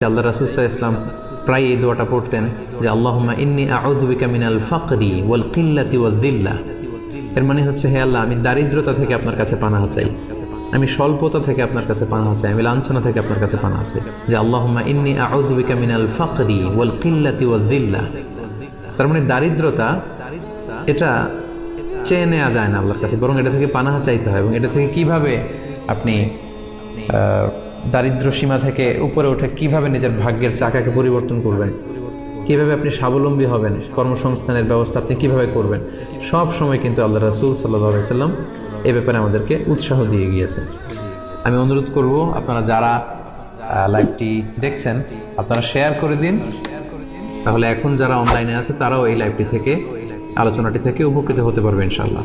আল্লাহ রাসূল সাল্লাল্লাহু আলাইহি ওয়াসাল্লাম প্রায় এই দোয়াটা পড়তেন যে আল্লাহুম্মা ইন্নী আউযু বিকা মিনাল ফাকরি ওয়াল কিল্লাতি ওয়াল যিল্লা। এর মানে হচ্ছে, হে আল্লাহ, আমি দারিদ্রতা থেকে আপনার কাছে পানাহ চাই, আমি স্বল্পতা থেকে আপনার কাছে পানাহ চাই, আমি লাঞ্ছনা থেকে আপনার কাছে পানাহ চাই। যে আল্লাহুম্মা ইন্নী আউযু বিকা মিনাল ফাকরি ওয়াল কিল্লাতি ওয়াল যিল্লা। তার মানে দারিদ্রতা এটা চেয়ে নেওয়া যায় না আল্লাহর কাছে, বরং এটা থেকে পানাহ চাইতে হয়। এবং এটা থেকে কিভাবে আপনি দারিদ্র সীমা থেকে উপরে উঠে কিভাবে নিজের ভাগ্যের চাকাকে পরিবর্তন করবেন, কিভাবে আপনি স্বাবলম্বী হবেন, কর্মসংস্থানের ব্যবস্থা আপনি কিভাবে করবেন, সব সময় কিন্তু আল্লাহ রাসূল সাল্লাল্লাহু আলাইহি ওয়াসাল্লাম এই ব্যাপারে আমাদেরকে উৎসাহ দিয়ে গিয়েছেন। আমি অনুরোধ করব, আপনারা যারা লাইভটি দেখছেন আপনারা শেয়ার করে দিন, তাহলে এখন যারা অনলাইনে আছে তারাও এই লাইভটি থেকে, আলোচনাটি থেকে উপকৃত হতে পারবে ইনশাআল্লাহ।